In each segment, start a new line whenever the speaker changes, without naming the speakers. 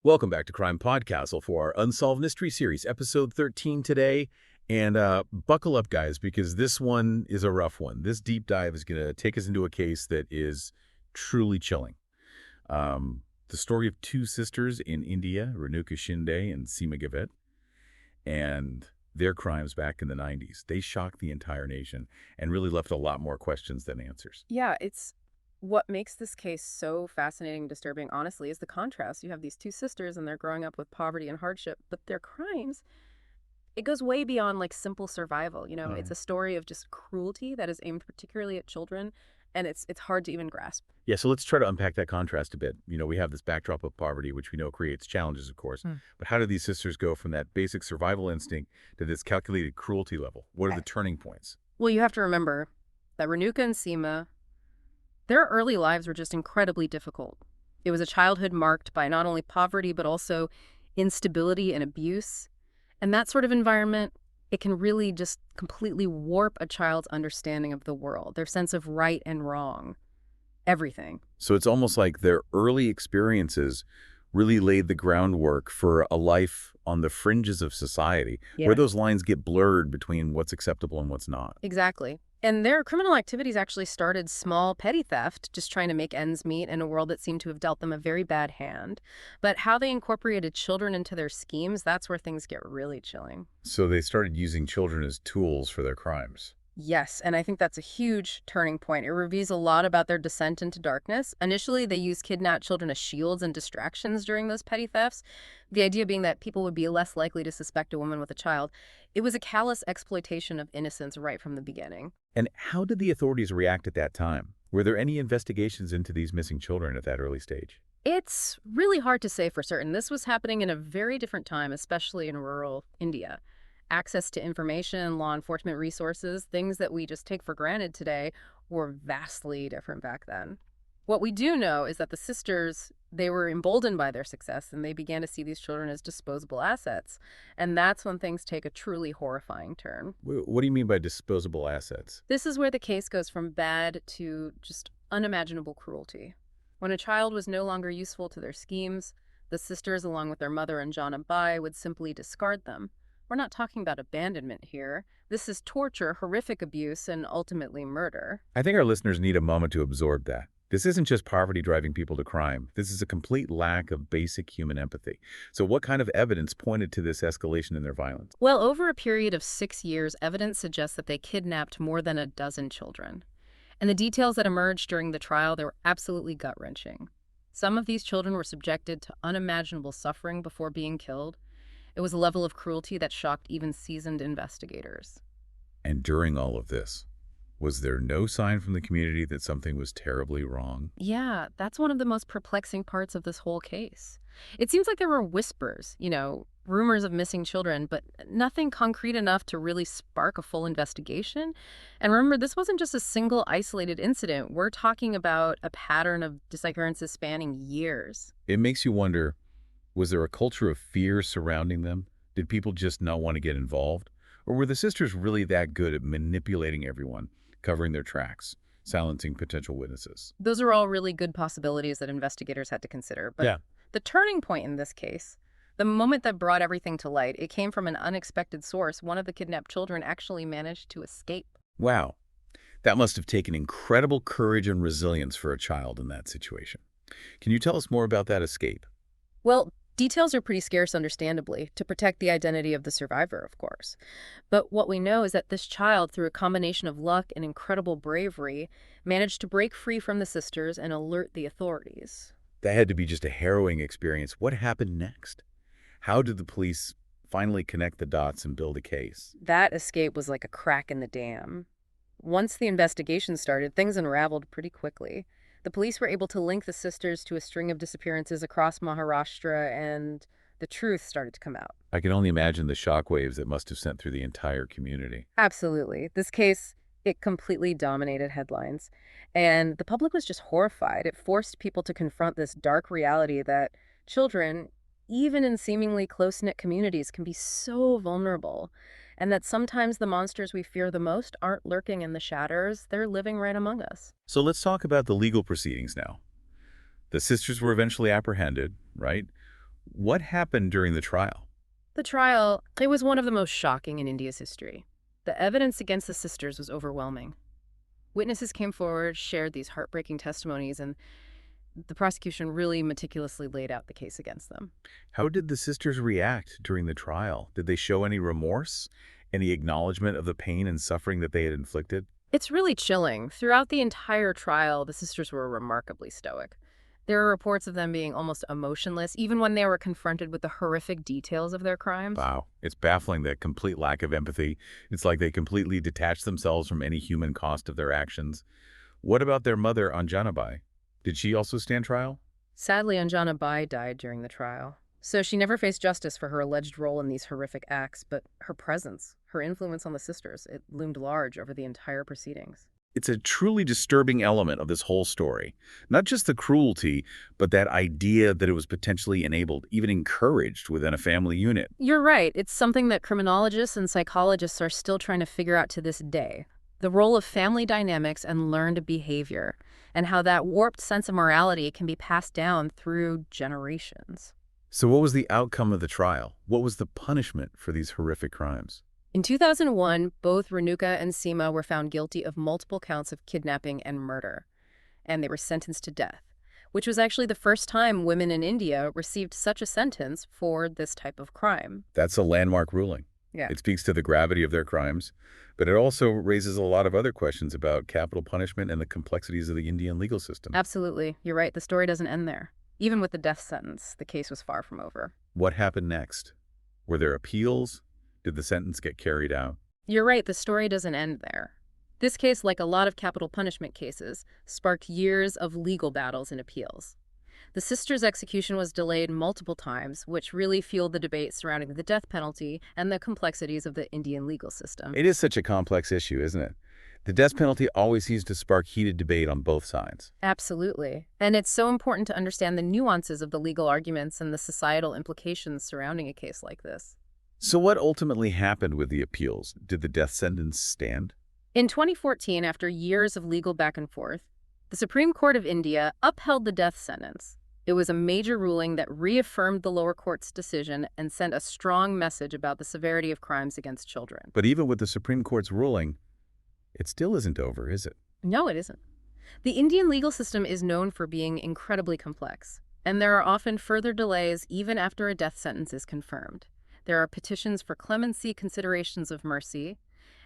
Welcome back to CrimePod Castle for our Unsolved Mystery Series, episode 13 today. And buckle up, guys, because this one is a rough one. This deep dive is going to take us into a case that is truly chilling. The story of two sisters in India, Renuka Shinde and Seema Gavit, and their crimes back in the 90s. They shocked the entire nation and really left a lot more questions than answers.
Yeah, it's what makes this case so fascinating and disturbing, honestly, is the contrast. You have these two sisters and they're growing up with poverty and hardship, but their crimes, it goes way beyond like simple survival. It's a story of just cruelty that is aimed particularly at children, and it's hard to even grasp.
Yeah, so let's try to unpack that contrast a bit. We have this backdrop of poverty, which we know creates challenges, of course. But how do these sisters go from that basic survival instinct to this calculated cruelty level? What are the turning points?
Well, you have to remember that Renuka and Seema, their early lives were just incredibly difficult. It was a childhood marked by not only poverty, but also instability and abuse. And that sort of environment, it can really just completely warp a child's understanding of the world, their sense of right and wrong, everything.
So it's almost like their early experiences really laid the groundwork for a life on the fringes of society, where those lines get blurred between what's acceptable and what's not.
Exactly. And their criminal activities actually started small petty theft, just trying to make ends meet in a world that seemed to have dealt them a very bad hand. But how they incorporated children into their schemes, that's where things get really chilling.
So they started using children as tools for their crimes.
Yes, and I think that's a huge turning point. It reveals a lot about their descent into darkness. Initially, they used kidnapped children as shields and distractions during those petty thefts, the idea being that people would be less likely to suspect a woman with a child. It was a callous exploitation of innocence right from the beginning.
And how did the authorities react at that time? Were there any investigations into these missing children at that early stage?
It's really hard to say for certain. This was happening in a very different time, especially in rural India. Access to information, law enforcement resources, things that we just take for granted today, were vastly different back then. What we do know is that the sisters, they were emboldened by their success, and they began to see these children as disposable assets. And that's when things take a truly horrifying turn.
What do you mean by disposable assets?
This is where the case goes from bad to just unimaginable cruelty. When a child was no longer useful to their schemes, the sisters, along with their mother, Anjana Bai, would simply discard them. We're not talking about abandonment here. This is torture, horrific abuse, and ultimately murder.
I think our listeners need a moment to absorb that. This isn't just poverty driving people to crime. This is a complete lack of basic human empathy. So what kind of evidence pointed to this escalation in their violence?
Well, over a period of 6 years, evidence suggests that they kidnapped more than a dozen children. And the details that emerged during the trial, they were absolutely gut-wrenching. Some of these children were subjected to unimaginable suffering before being killed. It was a level of cruelty that shocked even seasoned investigators.
And during all of this, was there no sign from the community that something was terribly wrong?
Yeah, that's one of the most perplexing parts of this whole case. It seems like there were whispers, rumors of missing children, but nothing concrete enough to really spark a full investigation. And remember, this wasn't just a single isolated incident. We're talking about a pattern of disappearances spanning years.
It makes you wonder, was there a culture of fear surrounding them? Did people just not want to get involved? Or were the sisters really that good at manipulating everyone, covering their tracks, silencing potential witnesses?
Those are all really good possibilities that investigators had to consider. But the turning point in this case, the moment that brought everything to light, it came from an unexpected source. One of the kidnapped children actually managed to escape.
Wow. That must have taken incredible courage and resilience for a child in that situation. Can you tell us more about that escape?
Well, details are pretty scarce, understandably, to protect the identity of the survivor, of course. But what we know is that this child, through a combination of luck and incredible bravery, managed to break free from the sisters and alert the authorities.
That had to be just a harrowing experience. What happened next? How did the police finally connect the dots and build a case?
That escape was like a crack in the dam. Once the investigation started, things unraveled pretty quickly. The police were able to link the sisters to a string of disappearances across Maharashtra, and the truth started to come out.
I can only imagine the shockwaves that must have sent through the entire community.
Absolutely. This case, it completely dominated headlines. And the public was just horrified. It forced people to confront this dark reality that children, even in seemingly close-knit communities, can be so vulnerable. And that sometimes the monsters we fear the most aren't lurking in the shadows, they're living right among us.
So let's talk about the legal proceedings now. The sisters were eventually apprehended, right? What happened during the trial?
The trial, it was one of the most shocking in India's history. The evidence against the sisters was overwhelming. Witnesses came forward, shared these heartbreaking testimonies, and the prosecution really meticulously laid out the case against them.
How did the sisters react during the trial? Did they show any remorse? Any acknowledgement of the pain and suffering that they had inflicted?
It's really chilling. Throughout the entire trial, the sisters were remarkably stoic. There are reports of them being almost emotionless, even when they were confronted with the horrific details of their crimes.
Wow, it's baffling, the complete lack of empathy. It's like they completely detached themselves from any human cost of their actions. What about their mother, Anjana Bai? Did she also stand trial?
Sadly, Anjana Bai died during the trial. So she never faced justice for her alleged role in these horrific acts, but her presence, her influence on the sisters, it loomed large over the entire proceedings.
It's a truly disturbing element of this whole story. Not just the cruelty, but that idea that it was potentially enabled, even encouraged within a family unit.
You're right. It's something that criminologists and psychologists are still trying to figure out to this day. The role of family dynamics and learned behavior, and how that warped sense of morality can be passed down through generations.
So what was the outcome of the trial? What was the punishment for these horrific crimes?
In 2001, both Renuka and Seema were found guilty of multiple counts of kidnapping and murder, and they were sentenced to death, which was actually the first time women in India received such a sentence for this type of crime.
That's a landmark ruling.
Yeah.
It speaks to the gravity of their crimes, but it also raises a lot of other questions about capital punishment and the complexities of the Indian legal system.
Absolutely. You're right. The story doesn't end there. Even with the death sentence, the case was far from over.
What happened next? Were there appeals? Did the sentence get carried out?
You're right. The story doesn't end there. This case, like a lot of capital punishment cases, sparked years of legal battles and appeals. The sisters' execution was delayed multiple times, which really fueled the debate surrounding the death penalty and the complexities of the Indian legal system.
It is such a complex issue, isn't it? The death penalty always seems to spark heated debate on both sides.
Absolutely. And it's so important to understand the nuances of the legal arguments and the societal implications surrounding a case like this.
So what ultimately happened with the appeals? Did the death sentence stand?
In 2014, after years of legal back and forth, the Supreme Court of India upheld the death sentence. It was a major ruling that reaffirmed the lower court's decision and sent a strong message about the severity of crimes against children.
But even with the Supreme Court's ruling, it still isn't over, is it?
No, it isn't. The Indian legal system is known for being incredibly complex, and there are often further delays even after a death sentence is confirmed. There are petitions for clemency, considerations of mercy,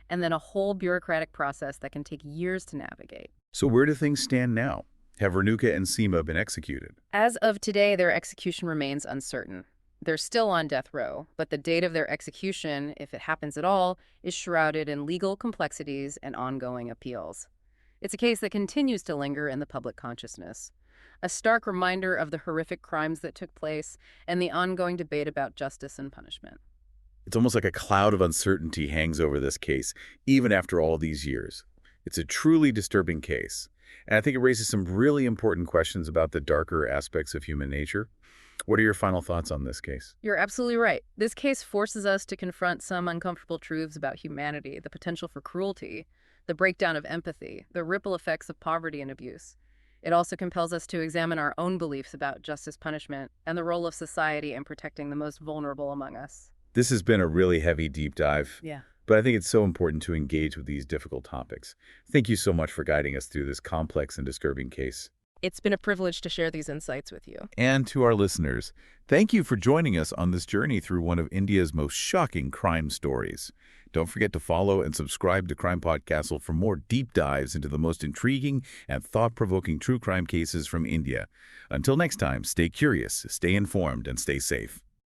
and then a whole bureaucratic process that can take years to navigate.
So where do things stand now? Have Renuka and Seema been executed?
As of today, their execution remains uncertain. They're still on death row, but the date of their execution, if it happens at all, is shrouded in legal complexities and ongoing appeals. It's a case that continues to linger in the public consciousness, a stark reminder of the horrific crimes that took place and the ongoing debate about justice and punishment.
It's almost like a cloud of uncertainty hangs over this case, even after all these years. It's a truly disturbing case, and I think it raises some really important questions about the darker aspects of human nature. What are your final thoughts on this case?
You're absolutely right. This case forces us to confront some uncomfortable truths about humanity, the potential for cruelty, the breakdown of empathy, the ripple effects of poverty and abuse. It also compels us to examine our own beliefs about justice, punishment, and the role of society in protecting the most vulnerable among us.
This has been a really heavy deep dive,
Yeah.
but I think it's so important to engage with these difficult topics. Thank you so much for guiding us through this complex and disturbing case.
It's been a privilege to share these insights with you.
And to our listeners, thank you for joining us on this journey through one of India's most shocking crime stories. Don't forget to follow and subscribe to CrimePod Castle for more deep dives into the most intriguing and thought-provoking true crime cases from India. Until next time, stay curious, stay informed, and stay safe.